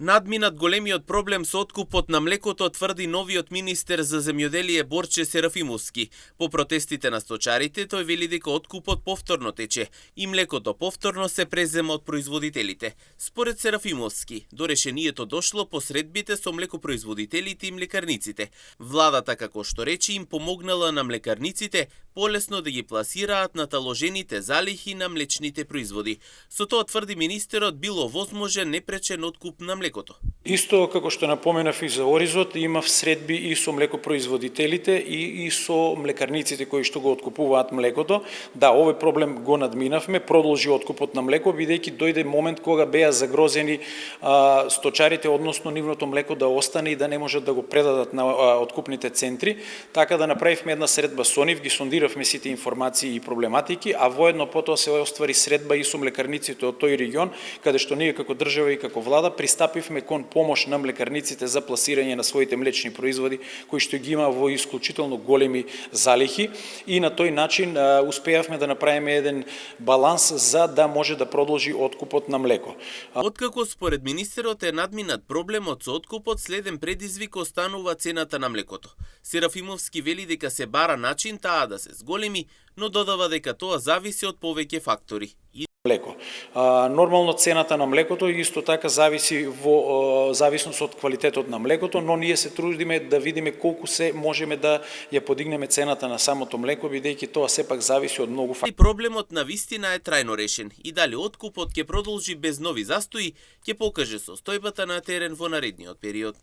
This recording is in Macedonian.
Надминат големиот проблем со откупот на млекото, тврди новиот министер за земјоделие Борче Серафимовски. По протестите на сточарите, тој вели дека откупот повторно тече и млекото повторно се презема од производителите. Според Серафимовски, до решението дошло по средбите со млекопроизводителите и млекарниците. Владата, како што рече, им помогнала на млекарниците полесно да ги пласираат наталожените залихи на млечните производи. Со тоа, тврди министерот, било возможен непречен откуп на млекото. Исто како што напоменав и за Оризот, има средби и со млекопроизводителите и со млекарниците кои што го откупуваат млекото. Да, овој проблем го надминавме, продолжи откупот на млеко, бидејќи дојде момент кога беа загрозени сточарите, односно нивното млеко да остане и да не можат да го предадат на откупните центри. Така да направивме една средба со нив, ги сондиравме сите информации и проблематики, а воедно потоа се оствари средба и со млекарниците од тој регион, каде што ние како држава и како влада пристапивме кон помош на млекарниците за пласирање на своите млечни производи, кои што ги има во исклучително големи залихи, и на тој начин успеавме да направиме еден баланс за да може да продолжи откупот на млеко. Откако според министерот е надминат проблемот со откупот, следен предизвик останува цената на млекото. Серафимовски вели дека се бара начин таа да се зголеми, но додава дека тоа зависи од повеќе фактори. Млеко. Нормално цената на млекото исто така зависи во зависност од квалитетот на млекото, но ние се трудиме да видиме колку се можеме да ја подигнеме цената на самото млеко, бидејќи тоа сепак зависи од многу фактори. Проблемот на вистина е трајно решен и дали откупот ќе продолжи без нови застои, ќе покаже состојбата на терен во наредниот период.